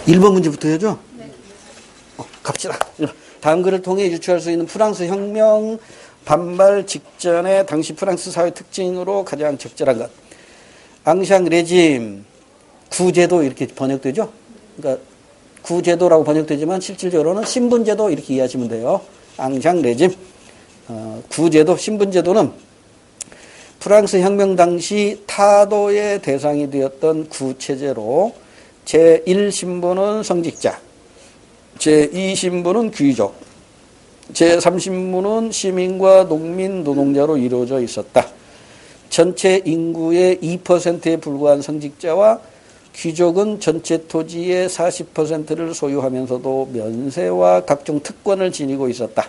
1번 문제부터 해야죠? 네. 갑시다. 다음 글을 통해 유추할 수 있는 프랑스 혁명 반발 직전의 당시 프랑스 사회 특징으로 가장 적절한 것. 앙샹 레짐, 구제도 이렇게 번역되죠? 그러니까 구제도라고 번역되지만 실질적으로는 신분제도 이렇게 이해하시면 돼요. 앙샹 레짐, 구제도, 신분제도는 프랑스 혁명 당시 타도의 대상이 되었던 구체제로 제1신분은 성직자, 제2신분은 귀족, 제3신분은 시민과 농민, 노동자로 이루어져 있었다. 전체 인구의 2%에 불과한 성직자와 귀족은 전체 토지의 40%를 소유하면서도 면세와 각종 특권을 지니고 있었다.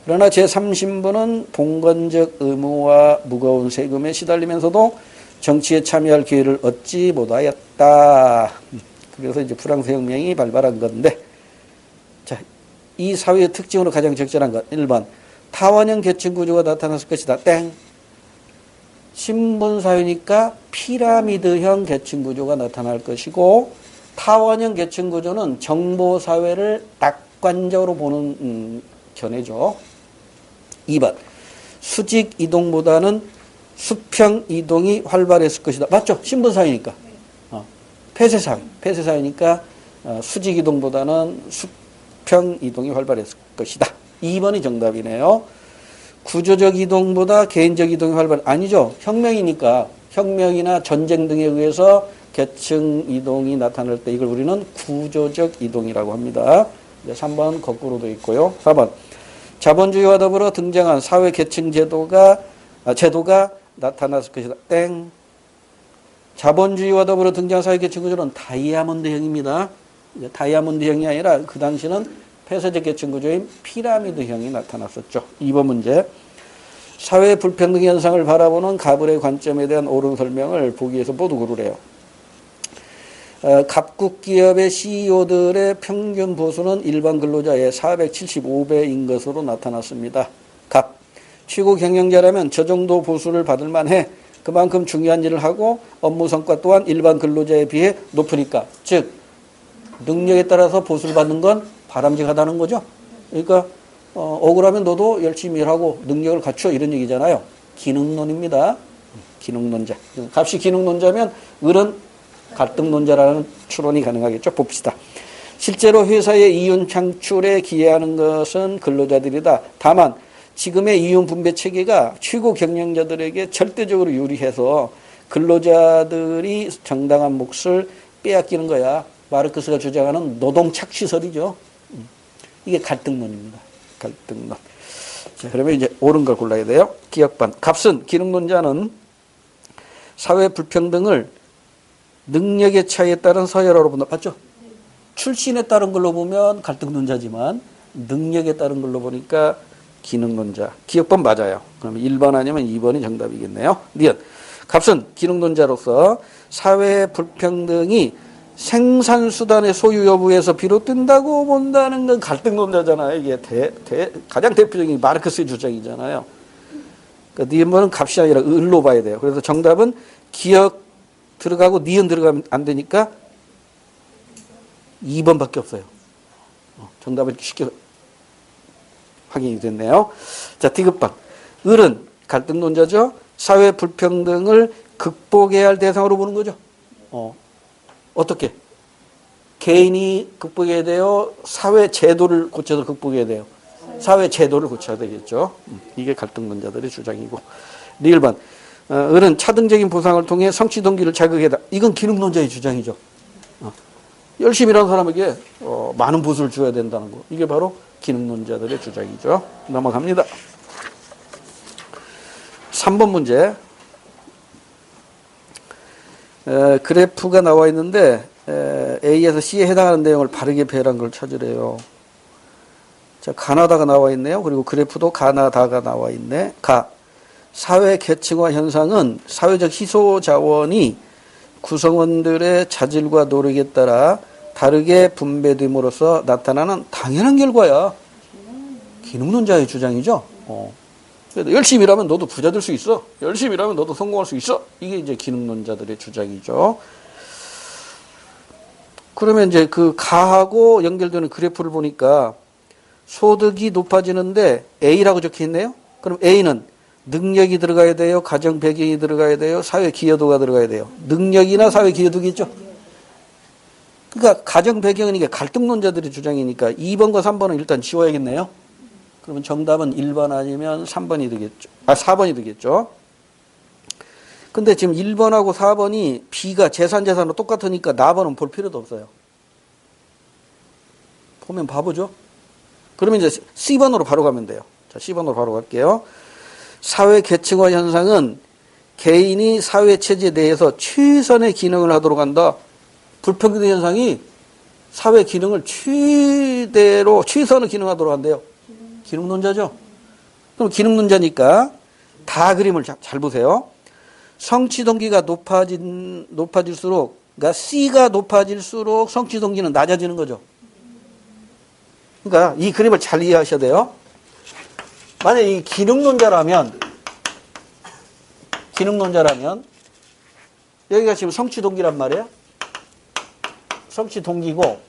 그러나 제3신분은 봉건적 의무와 무거운 세금에 시달리면서도 정치에 참여할 기회를 얻지 못하였다. 그래서 이제 프랑스 혁명이 발발한 건데, 자, 이 사회의 특징으로 가장 적절한 것. 1번, 타원형 계층 구조가 나타났을 것이다. 땡. 신분사회니까 피라미드형 계층 구조가 나타날 것이고, 타원형 계층 구조는 정보사회를 낙관적으로 보는 견해죠. 2번, 수직 이동보다는 수평 이동이 활발했을 것이다. 맞죠? 신분사회니까. 폐쇄사회니까 수직 이동보다는 수평 이동이 활발했을 것이다. 2번이 정답이네요. 구조적 이동보다 개인적 이동이 아니죠. 혁명이니까 혁명이나 전쟁 등에 의해서 계층 이동이 나타날 때 이걸 우리는 구조적 이동이라고 합니다. 3번 거꾸로 되어 있고요. 4번, 자본주의와 더불어 등장한 사회 계층 제도가 나타났을 것이다. 땡. 자본주의와 더불어 등장한 사회 계층 구조는 다이아몬드형입니다. 다이아몬드형이 아니라 그 당시는 폐쇄적 계층 구조인 피라미드형이 나타났었죠. 2번 문제. 사회 불평등 현상을 바라보는 가불의 관점에 대한 옳은 설명을 보기에서 모두 고르래요. 갑국 기업의 CEO들의 평균 보수는 일반 근로자의 475배인 것으로 나타났습니다. 갑. 최고 경영자라면 저 정도 보수를 받을 만해. 그만큼 중요한 일을 하고 업무 성과 또한 일반 근로자에 비해 높으니까. 즉 능력에 따라서 보수를 받는 건 바람직하다는 거죠. 그러니까 억울하면 너도 열심히 일하고 능력을 갖춰 이런 얘기잖아요. 기능론입니다. 기능론자. 값이 기능론자면 을은 갈등론자라는 추론이 가능하겠죠. 봅시다. 실제로 회사의 이윤 창출에 기여하는 것은 근로자들이다. 다만 지금의 이윤 분배 체계가 최고 경영자들에게 절대적으로 유리해서 근로자들이 정당한 몫을 빼앗기는 거야. 마르크스가 주장하는 노동 착취설이죠. 이게 갈등론입니다. 갈등론. 자, 그러면 이제 옳은 걸 골라야 돼요. 기억반. 값은 기능론자는 사회 불평등을 능력의 차이에 따른 서열화로 본다. 맞죠? 출신에 따른 걸로 보면 갈등론자지만 능력에 따른 걸로 보니까 기능론자. 기억반 맞아요. 그러면 1번 아니면 2번이 정답이겠네요. 니은. 값은 기능론자로서 사회 불평등이 생산수단의 소유 여부에서 비롯된다고 본다는 건 갈등론자잖아요. 이게 가장 대표적인 마르크스의 주장이잖아요. 그러니까 니은은 값이 아니라 을로 봐야 돼요. 그래서 정답은 기억 들어가고 니은 들어가면 안 되니까 2번밖에 없어요. 정답은 쉽게 확인이 됐네요. 자, 디귿방. 을은 갈등론자죠. 사회 불평등을 극복해야 할 대상으로 보는 거죠. 어떻게? 개인이 극복해야 돼요? 사회 제도를 고쳐서 극복해야 돼요? 사회 제도를 고쳐야 되겠죠. 이게 갈등론자들의 주장이고. 리을반. 을은 차등적인 보상을 통해 성취 동기를 자극해다. 이건 기능론자의 주장이죠. 열심히 일하는 사람에게 많은 보수를 줘야 된다는 거. 이게 바로 기능론자들의 주장이죠. 넘어갑니다. 3번 문제. 그래프가 나와 있는데 A에서 C에 해당하는 내용을 바르게 배열한 걸 찾으래요. 자, 가나다가 나와 있네요. 그리고 그래프도 가나다가 나와 있네. 사회 계층화 현상은 사회적 희소 자원이 구성원들의 자질과 노력에 따라 다르게 분배됨으로써 나타나는 당연한 결과야. 기능론자의 주장이죠. 그래도 열심히 일하면 너도 부자 될 수 있어. 열심히 일하면 너도 성공할 수 있어. 이게 이제 기능론자들의 주장이죠. 그러면 이제 그 가하고 연결되는 그래프를 보니까 소득이 높아지는데 A라고 적혀 있네요. 그럼 A는 능력이 들어가야 돼요? 가정 배경이 들어가야 돼요? 사회 기여도가 들어가야 돼요? 능력이나 사회 기여도겠죠? 그러니까 가정 배경은 이게 갈등론자들의 주장이니까 2번과 3번은 일단 지워야겠네요. 그러면 정답은 1번 아니면 3번이 되겠죠. 4번이 되겠죠. 근데 지금 1번하고 4번이 B가 재산으로 똑같으니까 나번은 볼 필요도 없어요. 보면 바보죠? 그러면 이제 C번으로 바로 가면 돼요. 자, C번으로 바로 갈게요. 사회 계층화 현상은 개인이 사회 체제 내에서 최선의 기능을 하도록 한다. 불평등 현상이 사회 기능을 최선의 기능하도록 한대요. 기능론자죠. 그럼 기능론자니까 다 그림을 잘 보세요. 성취 동기가 높아질수록, 그러니까 C가 높아질수록 성취 동기는 낮아지는 거죠. 그러니까 이 그림을 잘 이해하셔야 돼요. 만약에 이 기능론자라면 여기가 지금 성취 동기란 말이에요. 성취 동기고,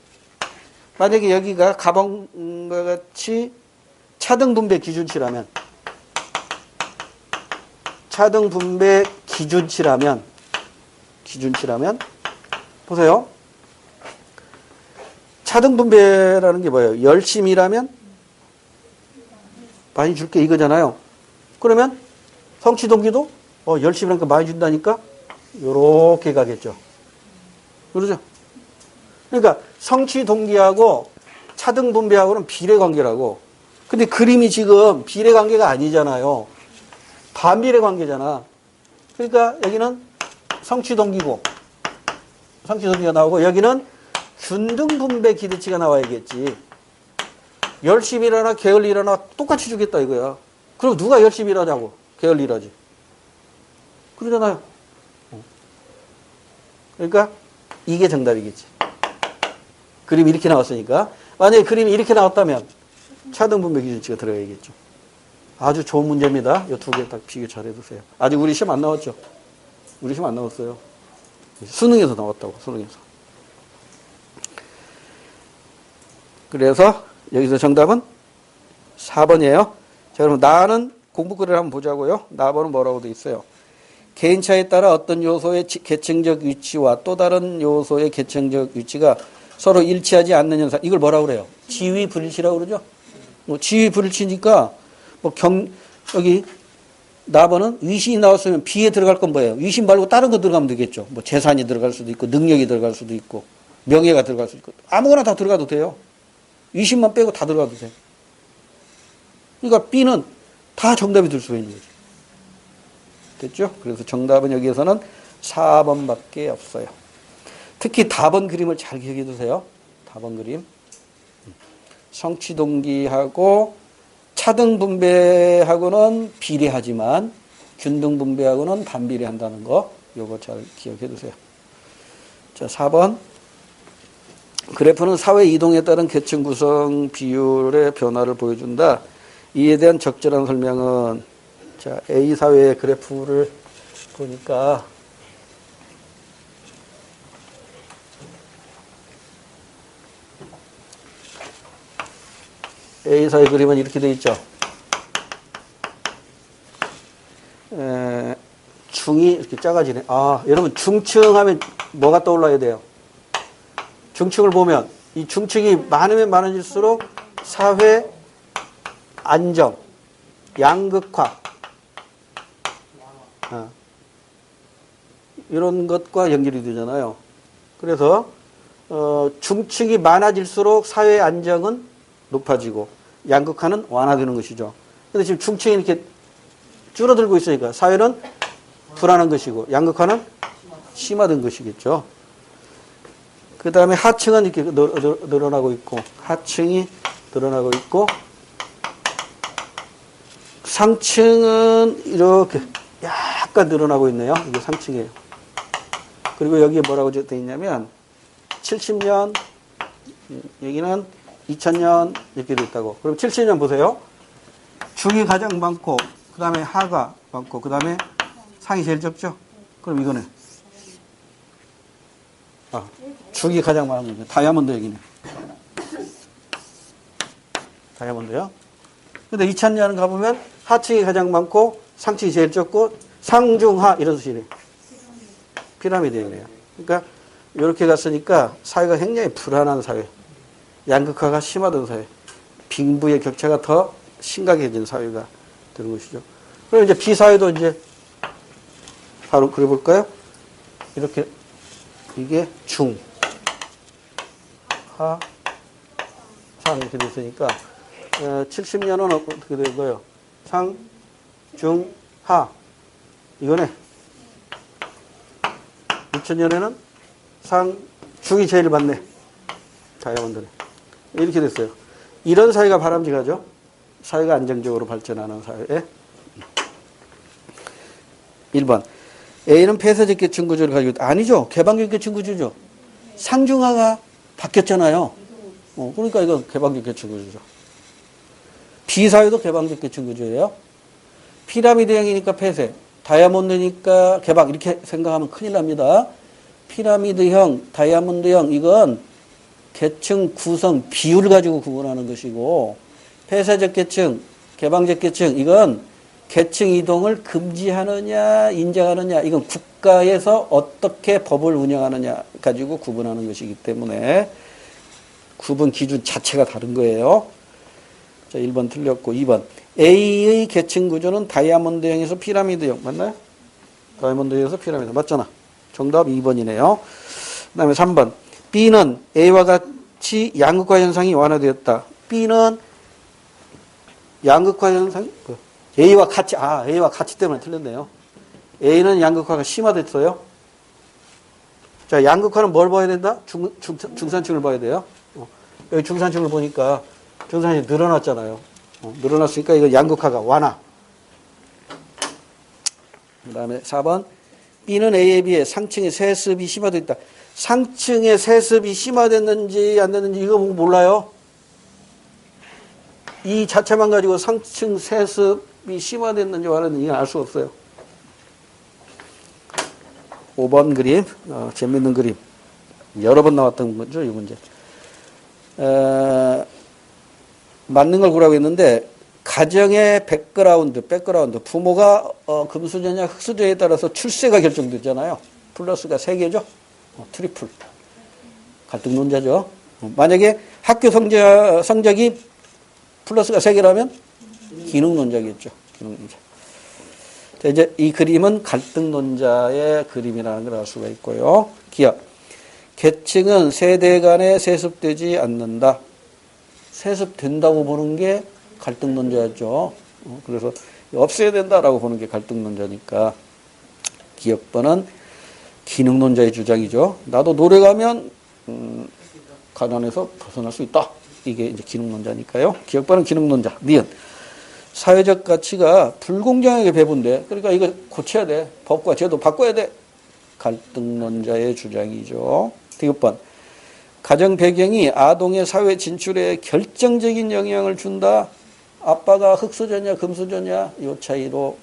만약에 여기가 가방과 같이 차등 분배 기준치라면 보세요. 차등 분배라는 게 뭐예요? 열심히 일하면 많이 줄게 이거잖아요. 그러면 성취 동기도 열심히 하니까 많이 준다니까 요렇게 가겠죠. 그러죠? 그러니까 성취 동기하고 차등 분배하고는 비례 관계라고. 근데 그림이 지금 비례 관계가 아니잖아요. 반비례 관계잖아. 그러니까 여기는 성취 동기가 나오고 여기는 균등 분배 기대치가 나와야겠지. 열심히 일하나 게을리 일하나 똑같이 주겠다 이거야. 그럼 누가 열심히 일하자고 게을리 일하지. 그러잖아요. 그러니까 이게 정답이겠지. 그림이 이렇게 나왔으니까. 만약에 그림이 이렇게 나왔다면 차등 분배 기준치가 들어가야겠죠. 아주 좋은 문제입니다. 이 두 개 딱 비교 잘 해두세요. 아직 우리 시험 안 나왔죠? 우리 시험 안 나왔어요. 수능에서 나왔다고, 수능에서. 그래서 여기서 정답은 4번이에요. 자, 그럼 나는 공부글을 한번 보자고요. 나번은 뭐라고 돼 있어요? 개인차에 따라 어떤 요소의 계층적 위치와 또 다른 요소의 계층적 위치가 서로 일치하지 않는 현상. 이걸 뭐라고 그래요? 지위 불일치라고 그러죠? 지위 불일치니까 여기 나번은 위신이 나왔으면 B에 들어갈 건 뭐예요? 위신 말고 다른 거 들어가면 되겠죠. 뭐 재산이 들어갈 수도 있고 능력이 들어갈 수도 있고 명예가 들어갈 수도 있고 아무거나 다 들어가도 돼요. 위신만 빼고 다 들어가도 돼. 그러니까 B는 다 정답이 될 수가 있는 거죠. 됐죠? 그래서 정답은 여기에서는 4번밖에 없어요. 특히 답번 그림을 잘 기억해 두세요. 답번 그림. 성취 동기하고 차등 분배하고는 비례하지만 균등 분배하고는 반비례한다는 거 요거 잘 기억해 두세요. 자, 4번. 그래프는 사회 이동에 따른 계층 구성 비율의 변화를 보여준다. 이에 대한 적절한 설명은 자, A 사회의 그래프를 보니까 A 사회 그림은 이렇게 되어 있죠. 중이 이렇게 작아지네. 여러분 중층 하면 뭐가 떠올라야 돼요? 중층을 보면 이 중층이 많으면 많아질수록 사회 안정, 양극화 이런 것과 연결이 되잖아요. 그래서 중층이 많아질수록 사회 안정은 높아지고 양극화는 완화되는 것이죠. 근데 지금 중층이 이렇게 줄어들고 있으니까 사회는 불안한 것이고 양극화는 심화된 것이겠죠. 그 다음에 하층은 이렇게 늘어나고 있고 하층이 늘어나고 있고 상층은 이렇게 약간 늘어나고 있네요. 이게 상층이에요. 그리고 여기에 뭐라고 되어 있냐면 70년 여기는 2000년 이렇게 되어 있다고. 그럼 70년 보세요. 중이 가장 많고 그 다음에 하가 많고, 그 다음에 상이 제일 적죠? 그럼 이거네. 축이 가장 많은 거죠. 다이아몬드 얘기네. 다이아몬드요. 근데 이찬리아는 가보면 하층이 가장 많고, 상층이 제일 적고, 상중하 이런 뜻이래. 피라미드이네요. 그러니까 이렇게 갔으니까 사회가 굉장히 불안한 사회. 양극화가 심화된 사회. 빈부의 격차가 더 심각해진 사회가 되는 것이죠. 그럼 이제 비사회도 이제 바로 그려볼까요? 이렇게 이게 중, 하, 상 이렇게 됐으니까 70년은 어떻게 되고요? 상, 중, 하 이거네. 2000년에는 상, 중이 제일 많네. 다이아몬드네. 이렇게 됐어요. 이런 사회가 바람직하죠. 사회가 안정적으로 발전하는 사회. 1번. A는 폐쇄적 계층 구조를 가지고 있다. 아니죠. 개방적 계층 구조죠. 상중하가 바뀌었잖아요. 그러니까 이건 개방적 계층 구조죠. B사회도 개방적 계층 구조예요. 피라미드형이니까 폐쇄, 다이아몬드니까 개방 이렇게 생각하면 큰일 납니다. 피라미드형, 다이아몬드형 이건 계층 구성 비율을 가지고 구분하는 것이고 폐쇄적 계층, 개방적 계층 이건 계층 이동을 금지하느냐 인정하느냐 이건 국가에서 어떻게 법을 운영하느냐 가지고 구분하는 것이기 때문에 구분 기준 자체가 다른 거예요. 자, 1번 틀렸고 2번 A의 계층 구조는 다이아몬드형에서 피라미드형 맞나요? 다이아몬드형에서 피라미드 맞잖아. 정답 2번이네요. 그 다음에 3번 B는 A와 같이 양극화 현상이 완화되었다. B는 양극화 현상 A와 같이 A와 같이 때문에 틀렸네요. A는 양극화가 심화됐어요. 자, 양극화는 뭘 봐야 된다? 중산층을 봐야 돼요. 여기 중산층을 보니까 중산층이 늘어났잖아요. 늘어났으니까 이거 양극화가 완화. 그 다음에 4번 B는 A에 비해 상층의 세습이 심화됐다. 상층의 세습이 심화됐는지 안 됐는지 이거 몰라요. 이 자체만 가지고 상층 세습이 심화됐는지 완화됐는지 이건 알 수 없어요. 5번 그림, 재밌는 그림. 여러 번 나왔던 거죠, 이 문제. 맞는 걸 구라고 했는데, 가정의 백그라운드, 부모가 금수저냐 흑수저에 따라서 출세가 결정되잖아요. 플러스가 3개죠. 트리플. 갈등론자죠. 만약에 학교 성적이 플러스가 3개라면 기능론자겠죠. 기능론자. 자, 이제 이 그림은 갈등론자의 그림이라는 걸 알 수가 있고요. 기억. 계층은 세대 간에 세습되지 않는다. 세습된다고 보는 게 갈등론자죠. 그래서 없애야 된다라고 보는 게 갈등론자니까 기억번은 기능론자의 주장이죠. 나도 노래 가면 가난에서 벗어날 수 있다. 이게 이제 기능론자니까요. 기억번은 기능론자. 니은 사회적 가치가 불공정하게 배분돼. 그러니까 이거 고쳐야 돼. 법과 제도 바꿔야 돼. 갈등론자의 주장이죠. 디귿번 가정 배경이 아동의 사회 진출에 결정적인 영향을 준다. 아빠가 흑수저냐 금수저냐 이 차이로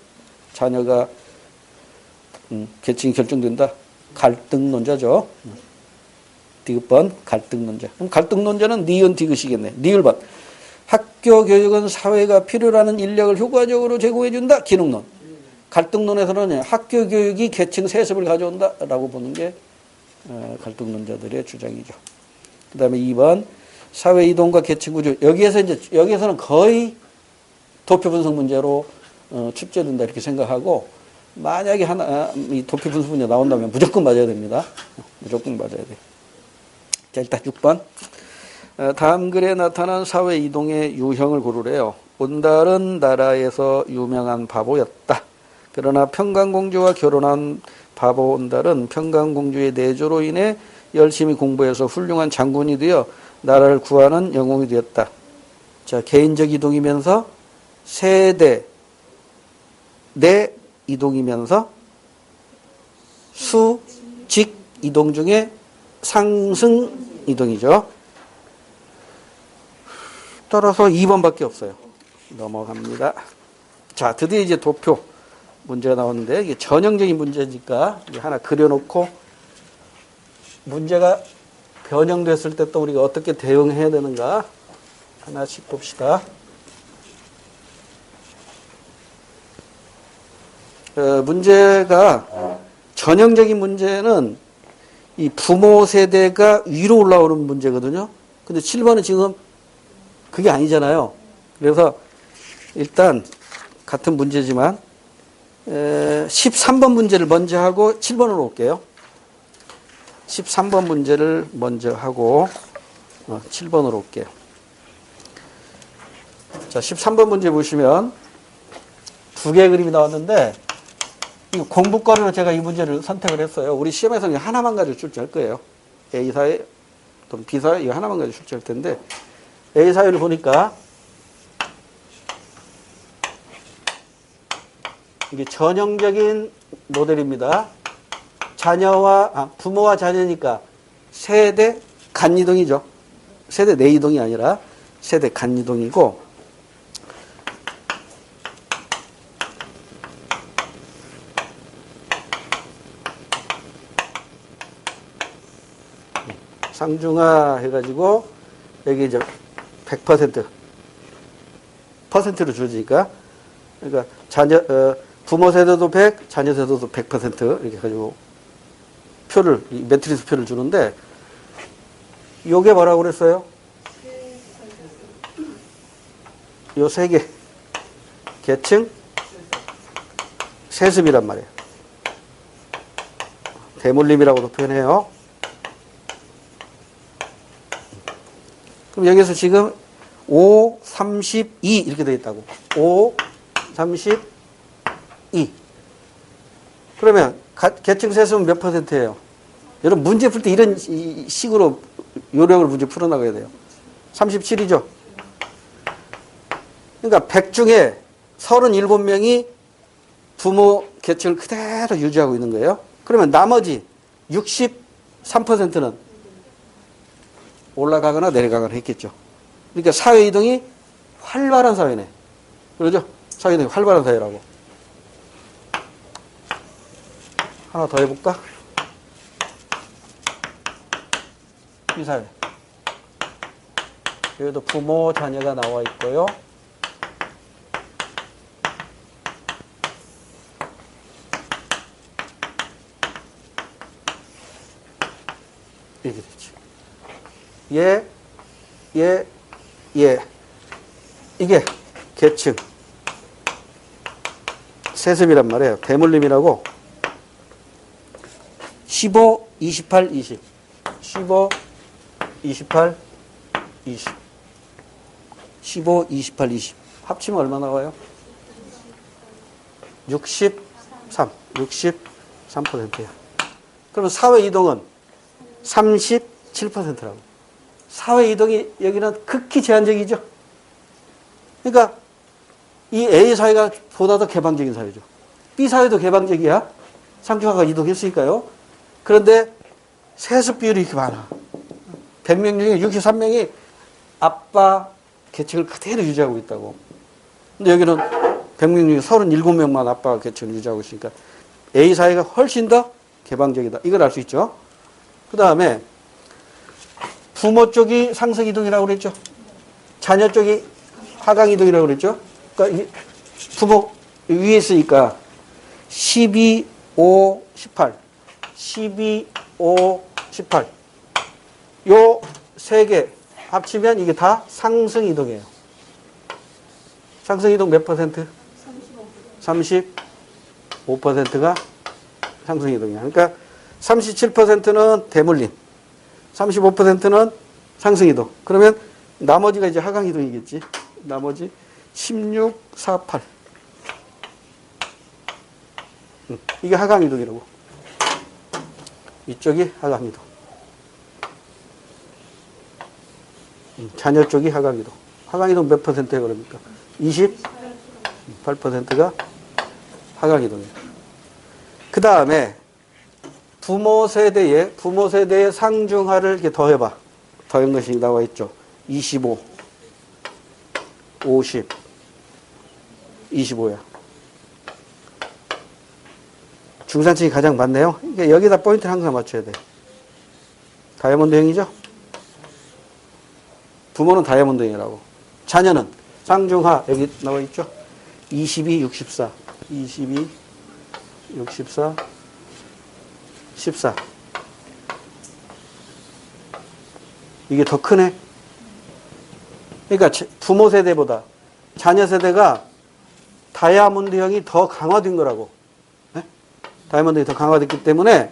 자녀가 계층이 결정된다. 갈등론자죠. 디귿번 갈등론자. 그럼 갈등론자는 니은 디귿이겠네. 니을번 학교 교육은 사회가 필요로 하는 인력을 효과적으로 제공해준다. 기능론. 갈등론에서는 학교 교육이 계층 세습을 가져온다라고 보는 게 갈등론자들의 주장이죠. 그 다음에 2번 사회 이동과 계층 구조. 여기에서는 거의 도표 분석 문제로 출제된다 이렇게 생각하고 만약에 이 도표 분석 문제 나온다면 무조건 맞아야 됩니다. 무조건 맞아야 돼. 자, 일단 6번. 다음 글에 나타난 사회 이동의 유형을 고르래요. 온달은 나라에서 유명한 바보였다. 그러나 평강공주와 결혼한 바보 온달은 평강공주의 내조로 인해 열심히 공부해서 훌륭한 장군이 되어 나라를 구하는 영웅이 되었다. 자, 개인적 이동이면서 세대, 내 이동이면서 수직 이동 중에 상승 이동이죠. 따라서 2번밖에 없어요. 넘어갑니다. 자, 드디어 이제 도표 문제가 나오는데, 이게 전형적인 문제니까 이제 하나 그려놓고 문제가 변형됐을 때 또 우리가 어떻게 대응해야 되는가 하나씩 봅시다. 문제가 전형적인 문제는 이 부모 세대가 위로 올라오는 문제거든요. 근데 7번은 지금 그게 아니잖아요. 그래서 일단 같은 문제지만 13번 문제를 먼저 하고 7번으로 올게요. 13번 문제를 먼저 하고 7번으로 올게요. 자, 13번 문제 보시면 두 개의 그림이 나왔는데 공부거리로 제가 이 문제를 선택을 했어요. 우리 시험에서는 하나만 가지고 출제할 거예요. A사회 또는 B사회 이거 하나만 가지고 출제할 텐데 A사회를 보니까 이게 전형적인 모델입니다. 부모와 자녀니까 세대 간이동이죠. 세대 내이동이 아니라 세대 간이동이고 상중하 해가지고 여기 이제 100% 퍼센트로 주어지니까 그러니까 부모 세대도 100, 자녀 세대도 100% 이렇게 가지고 매트리스 표를 주는데 요게 뭐라고 그랬어요? 요 세 개 계층 세습이란 말이에요. 대물림이라고도 표현해요. 그럼 여기서 지금 5, 32 이렇게 되어 있다고. 5, 32 그러면 계층 세수는 몇 %예요? 여러분 문제 풀 때 이런 식으로 요령을 문제 풀어나가야 돼요. 37이죠. 그러니까 100 중에 37명이 부모 계층을 그대로 유지하고 있는 거예요. 그러면 나머지 63%는 올라가거나 내려가거나 했겠죠. 그러니까 사회 이동이 활발한 사회네. 그러죠? 사회 이동이 활발한 사회라고. 하나 더 해볼까? 이 사회. 여기도 부모, 자녀가 나와 있고요. 이렇게 되죠. 이게 계층. 세습이란 말이에요. 대물림이라고. 15, 28, 20. 15, 28, 20. 15, 28, 20. 합치면 얼마 나와요? 63. 63%야. 그러면 사회 이동은 37%라고. 사회 이동이 여기는 극히 제한적이죠. 그러니까 이 A 사회가 보다 더 개방적인 사회죠. B 사회도 개방적이야. 상중하가 이동했으니까요. 그런데 세습 비율이 이렇게 많아. 100명 중에 63명이 아빠 계층을 그대로 유지하고 있다고. 근데 여기는 100명 중에 37명만 아빠 계층을 유지하고 있으니까 A 사회가 훨씬 더 개방적이다. 이걸 알 수 있죠. 그 다음에 부모 쪽이 상승 이동이라고 그랬죠. 자녀 쪽이 하강 이동이라고 그랬죠. 그러니까 부모 위에 있으니까 12, 5, 18. 12, 5, 18. 요 세 개 합치면 이게 다 상승 이동이에요. 상승 이동 몇 %? 35%가 상승 이동이야. 그러니까 37%는 대물림, 35%는 상승 이동. 그러면 나머지가 이제 하강 이동이겠지. 나머지 16, 4, 8. 이게 하강 이동이라고. 이쪽이 하강 이동. 자녀 쪽이 하강 이동. 하강 이동 몇 %예요, 그러니까? 28%가 하강 이동이에요. 그 다음에 부모 세대의 상중하를 이렇게 더해봐. 더한 것이 나와 있죠. 25, 50, 25야. 중산층이 가장 많네요. 그러니까 여기다 포인트를 항상 맞춰야 돼. 다이아몬드형이죠? 부모는 다이아몬드형이라고. 자녀는 쌍중하 여기 나와 있죠? 22, 64. 22, 64, 14. 이게 더 크네. 그러니까 부모 세대보다 자녀 세대가 다이아몬드형이 더 강화된 거라고. 네? 다이아몬드형이 더 강화됐기 때문에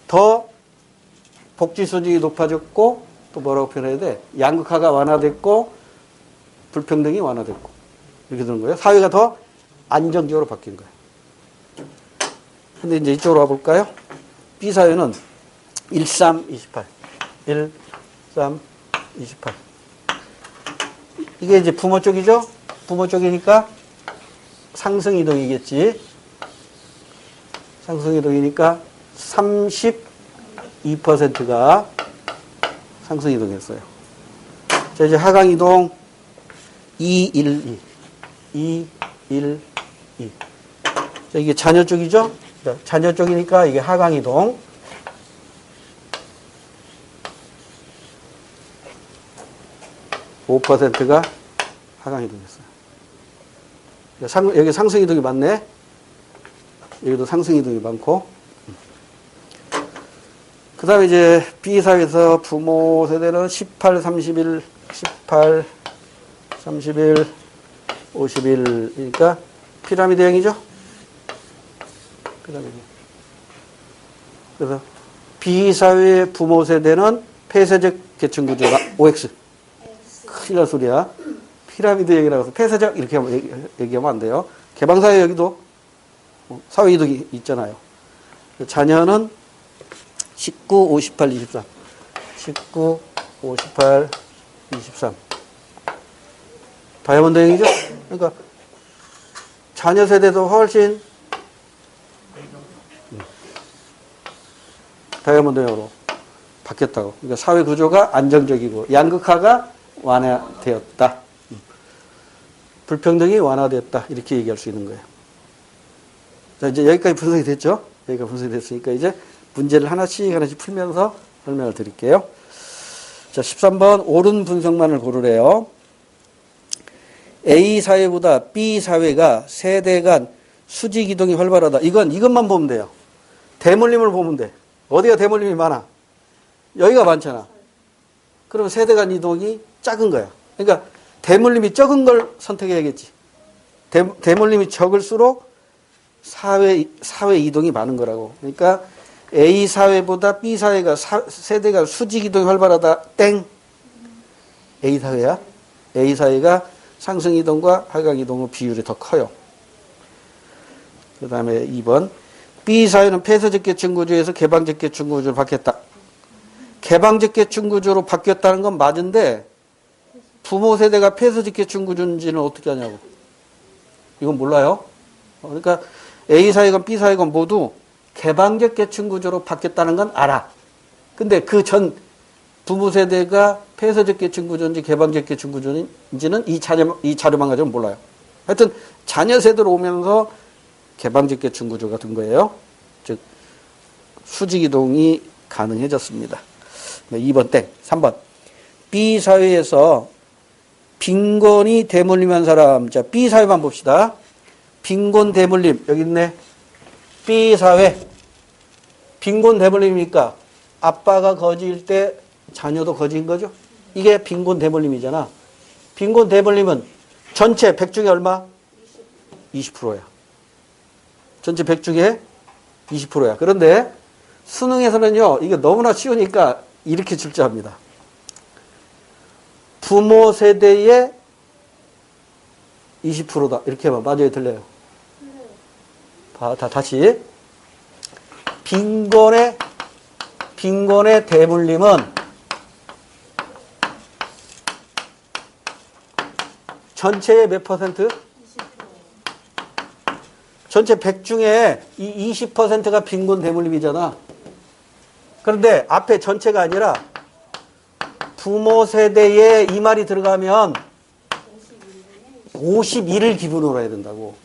더 복지 수준이 높아졌고 또 뭐라고 표현해야 돼? 양극화가 완화됐고 불평등이 완화됐고 이렇게 되는 거예요. 사회가 더 안정적으로 바뀐 거예요. 근데 이제 이쪽으로 와볼까요? B사회는 13, 28. 1, 3, 28. 이게 이제 부모 쪽이죠? 부모 쪽이니까 상승이동이겠지. 상승이동이니까 32%가 상승이동했어요. 자, 이제 하강이동 2, 1, 2. 2, 1, 2. 자, 이게 자녀 쪽이죠? 자, 자녀 쪽이니까 이게 하강이동. 5%가 하강이동했어요. 여기 상승이동이 많네. 여기도 상승이동이 많고. 그 다음에 이제 B사회에서 부모 세대는 18, 31, 18, 31, 51. 그러니까 피라미드형이죠? 피라미드. 그래서 B사회의 부모 세대는 폐쇄적 계층 구조가 OX. 큰일 날 소리야. 피라미드형이라고 해서 폐쇄적 이렇게 얘기하면 안 돼요. 개방사회 여기도 사회 이동이 있잖아요. 자녀는 19, 58, 23. 19, 58, 23. 다이아몬드형이죠? 그러니까 자녀 세대도 훨씬 다이아몬드형으로 바뀌었다고. 그러니까 사회 구조가 안정적이고 양극화가 완화되었다. 불평등이 완화되었다. 이렇게 얘기할 수 있는 거예요. 자, 이제 여기까지 분석이 됐죠? 여기가 분석이 됐으니까 이제 문제를 하나씩 풀면서 설명을 드릴게요. 자, 13번 옳은 분석만을 고르래요. A사회보다 B사회가 세대 간 수직 이동이 활발하다. 이것만 보면 돼요. 대물림을 보면 돼. 어디가 대물림이 많아? 여기가 많잖아. 그러면 세대 간 이동이 작은 거야. 그러니까 대물림이 적은 걸 선택해야겠지. 대물림이 적을수록 사회 이동이 많은 거라고. 그러니까 A사회보다 B사회가 세대가 수직 이동이 활발하다. 땡. A사회야. A사회가 상승 이동과 하강 이동의 비율이 더 커요. 그 다음에 2번. B사회는 폐쇄적 계층 구조에서 개방적 계층 구조로 바뀌었다. 개방적 계층 구조로 바뀌었다는 건 맞은데 부모 세대가 폐쇄적 계층 구조인지는 어떻게 하냐고. 이건 몰라요. 그러니까 A사회건 B사회건 모두 개방적 계층 구조로 바뀌었다는 건 알아. 근데 그 전 부모 세대가 폐쇄적 계층 구조인지 개방적 계층 구조인지는 이 자료만 가지고는 몰라요. 하여튼 자녀 세대로 오면서 개방적 계층 구조가 된 거예요. 즉 수직 이동이 가능해졌습니다. 2번 땡. 3번. B사회에서 빈곤이 대물림한 사람. 자, B사회만 봅시다. 빈곤 대물림. 여기 있네. B사회. 빈곤 대물림이니까 아빠가 거지일 때 자녀도 거지인 거죠. 이게 빈곤 대물림이잖아. 빈곤 대물림은 전체 100 중에 얼마? 20%야. 전체 100 중에 20%야. 그런데 수능에서는요. 이게 너무나 쉬우니까 이렇게 출제합니다. 부모 세대의 20%다. 이렇게 하면 맞아요, 틀려요? 다시. 빈곤의 대물림은 전체의 몇 퍼센트? 20%. 전체 100 중에 이 20%가 빈곤 대물림이잖아. 그런데 앞에 전체가 아니라 부모 세대에 이 말이 들어가면 51을 기준으로 해야 된다고.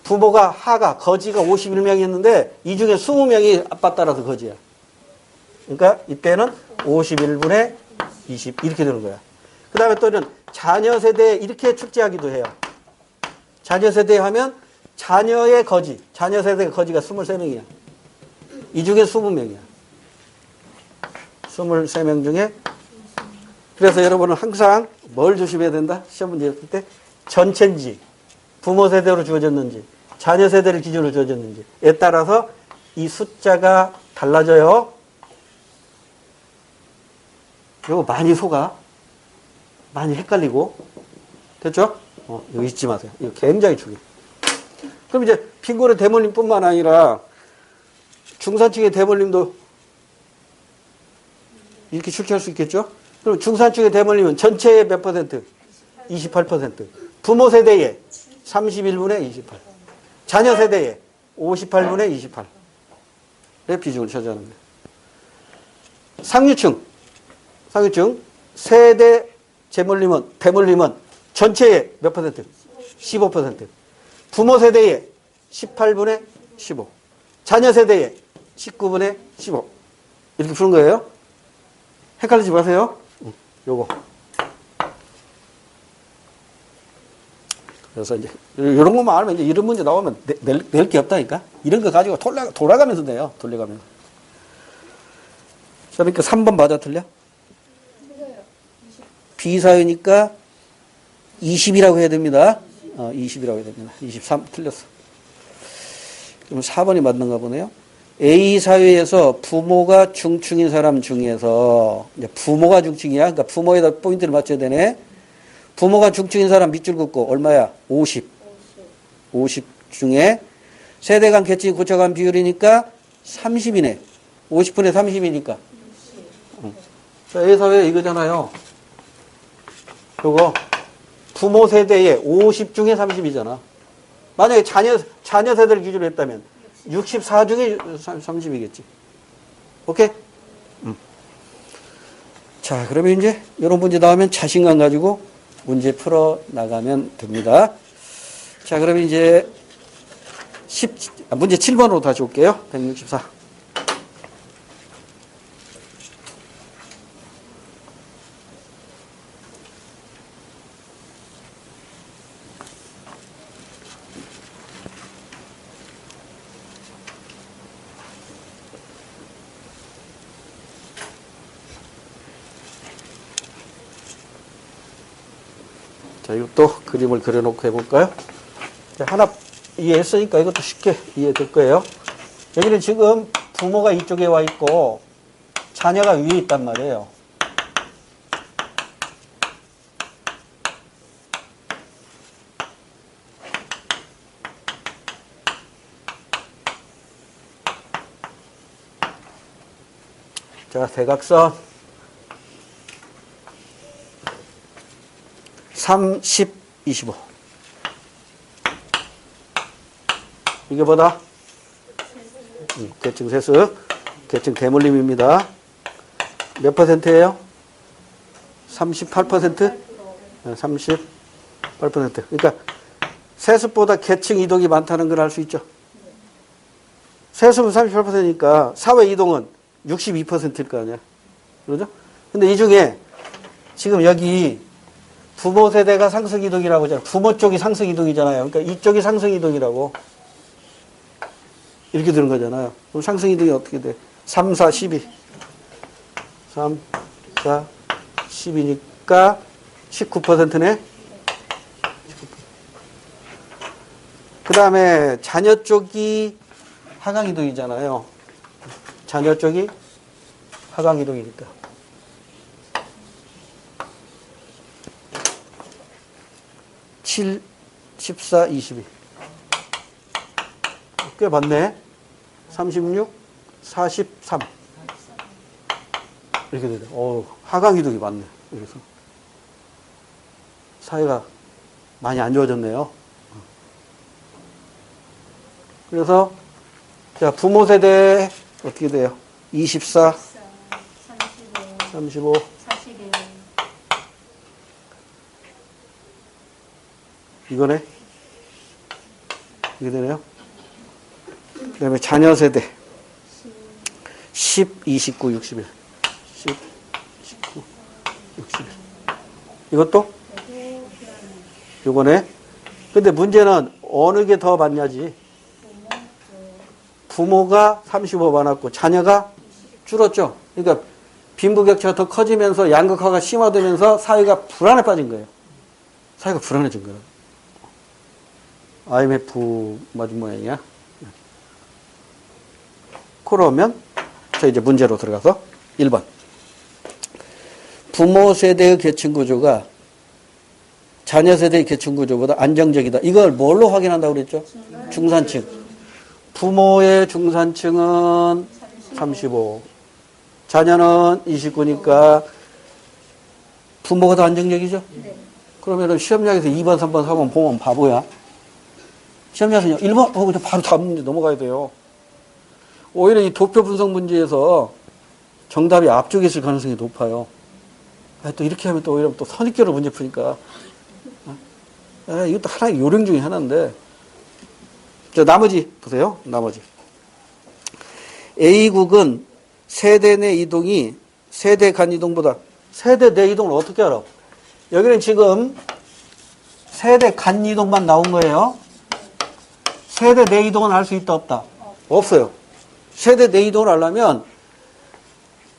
부모가 거지가 51명이었는데 이 중에 20명이 아빠 따라서 거지야. 그러니까 이때는 51분의 20 이렇게 되는 거야. 그 다음에 또는 자녀 세대에 이렇게 출제하기도 해요. 자녀 세대 하면 자녀의 거지, 자녀 세대의 거지가 23명이야. 이 중에 20명이야. 23명 중에. 그래서 여러분은 항상 뭘 조심해야 된다? 시험 문제 했을 때 전체인지 부모 세대로 주어졌는지 자녀 세대를 기준으로 주어졌는지에 따라서 이 숫자가 달라져요. 이거 많이 속아. 많이 헷갈리고. 됐죠? 이거 잊지 마세요. 이거 굉장히 중요해요. 그럼 이제 빈곤의 대물림뿐만 아니라 중산층의 대물림도 이렇게 출제할 수 있겠죠? 그럼 중산층의 대물림은 전체의 몇 퍼센트? 28%. 부모 세대의 31분의 28. 자녀 세대의 58분의 28. 의 비중을 차지하는 거예요. 상류층 세대 대물림은 전체의 몇 퍼센트? 15%. 부모 세대의 18분의 15. 자녀 세대의 19분의 15. 이렇게 푸는 거예요. 헷갈리지 마세요. 요거. 그래서 이제 이런 것만 알면 이제 이런 문제 나오면 낼 게 없다니까. 이런 거 가지고 돌아가면서 돼요. 돌려가면서. 그러니까 3번 맞아 틀려? B사유니까 20이라고 해야 됩니다. 20이라고 해야 됩니다. 23 틀렸어. 그럼 4번이 맞는가 보네요. A사유에서 부모가 중층인 사람 중에서 이제 부모가 중층이야. 그러니까 부모에다 포인트를 맞춰야 되네. 부모가 중층인 사람 밑줄 긋고 얼마야? 50 중에 세대 간 계층이 고쳐간 비율이니까 30이네. 50분의 30이니까. A사회 이거잖아요. 요거 부모 세대의 50 중에 30이잖아. 만약에 자녀 세대를 기준으로 했다면 64 중에 30이겠지. 오케이? 자, 그러면 이제 이런 문제 나오면 자신감 가지고 문제 풀어 나가면 됩니다. 자, 그러면 이제 문제 7번으로 다시 올게요. 164. 자, 이것도 그림을 그려놓고 해볼까요? 자, 하나 이해했으니까 이것도 쉽게 이해될 거예요. 여기는 지금 부모가 이쪽에 와 있고 자녀가 위에 있단 말이에요. 자, 대각선 30, 25. 이게 뭐다? 계층 세수, 계층 대물림입니다. 몇 퍼센트예요? 38%? 38%. 그러니까 세습보다 계층 이동이 많다는 걸 알 수 있죠. 세습은 38%니까 사회 이동은 62%일 거 아니야. 그러죠? 근데 이 중에 지금 여기 부모 세대가 상승 이동이라고 하잖아요. 부모 쪽이 상승 이동이잖아요. 그러니까 이쪽이 상승 이동이라고. 이렇게 되는 거잖아요. 그럼 상승 이동이 어떻게 돼? 3, 4, 12. 3, 4, 10이니까 19%네. 그 다음에 자녀 쪽이 하강 이동이잖아요. 자녀 쪽이 하강 이동이니까. 7, 14, 22. 꽤 많네. 36, 43. 이렇게 되네. 하강 이동이 많네. 그래서 사회가 많이 안 좋아졌네요. 그래서 자, 부모 세대 어떻게 돼요? 24, 35, 41. 이거네. 이게 되네요. 그 다음에 자녀 세대. 10, 29, 61. 10, 19, 61. 이것도? 요거네. 근데 문제는 어느 게 더 많냐지. 부모가 35 많았고 자녀가 줄었죠. 그러니까 빈부격차가 더 커지면서 양극화가 심화되면서 사회가 불안에 빠진 거예요. 사회가 불안해진 거예요. IMF 맞은 모양이야. 그러면 자 이제 문제로 들어가서 1번. 부모 세대의 계층 구조가 자녀 세대의 계층 구조보다 안정적이다. 이걸 뭘로 확인한다고 그랬죠? 중산층. 부모의 중산층은 35. 자녀는 29니까 부모가 더 안정적이죠? 네. 그러면 시험장에서 2번, 3번, 4번 보면 바보야. 시험장에서 1번 보고 바로 다음 문제 넘어가야 돼요. 오히려 이 도표 분석 문제에서 정답이 앞쪽에 있을 가능성이 높아요. 또 이렇게 하면 또 오히려 또 선입견으로 문제 푸니까. 이것도 하나의 요령 중에 하나인데. 자, 나머지 보세요. 나머지. A국은 세대 내 이동이 세대 간 이동보다 세대 내 이동을 어떻게 알아? 여기는 지금 세대 간 이동만 나온 거예요. 세대 내 이동은 알 수 있다 없다? 없어요. 세대 내 이동을 하려면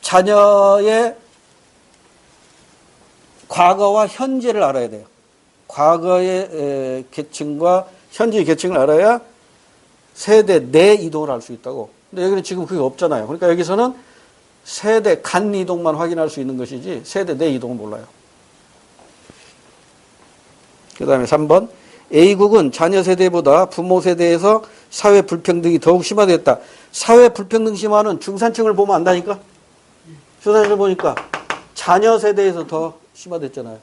자녀의 과거와 현재를 알아야 돼요. 과거의 계층과 현재의 계층을 알아야 세대 내 이동을 알 수 있다고. 근데 여기는 지금 그게 없잖아요. 그러니까 여기서는 세대 간 이동만 확인할 수 있는 것이지 세대 내 이동은 몰라요. 그 다음에 3번. A국은 자녀 세대보다 부모 세대에서 사회 불평등이 더욱 심화됐다. 사회 불평등 심화는 중산층을 보면 안다니까? 중산층을 보니까 자녀 세대에서 더 심화됐잖아요.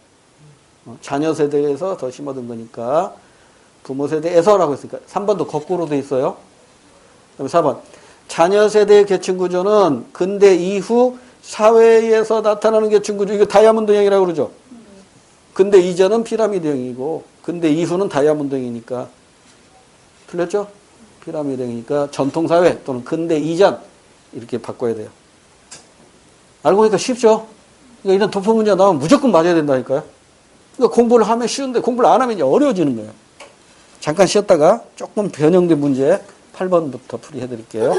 자녀 세대에서 더 심화된 거니까 부모 세대에서라고 했으니까 3번도 거꾸로 돼 있어요. 그다음에 4번. 자녀 세대의 계층 구조는 근대 이후 사회에서 나타나는 계층 구조. 이거 다이아몬드형이라고 그러죠. 근대 이전은 피라미드형이고 근대 이후는 다이아몬드형이니까. 틀렸죠? 피라미드형이니까 전통사회 또는 근대 이전 이렇게 바꿔야 돼요. 알고 보니까 쉽죠? 그러니까 이런 도표 문제 나오면 무조건 맞아야 된다니까요. 그러니까 공부를 하면 쉬운데 공부를 안 하면 이제 어려워지는 거예요. 잠깐 쉬었다가 조금 변형된 문제 8번부터 풀이해 드릴게요.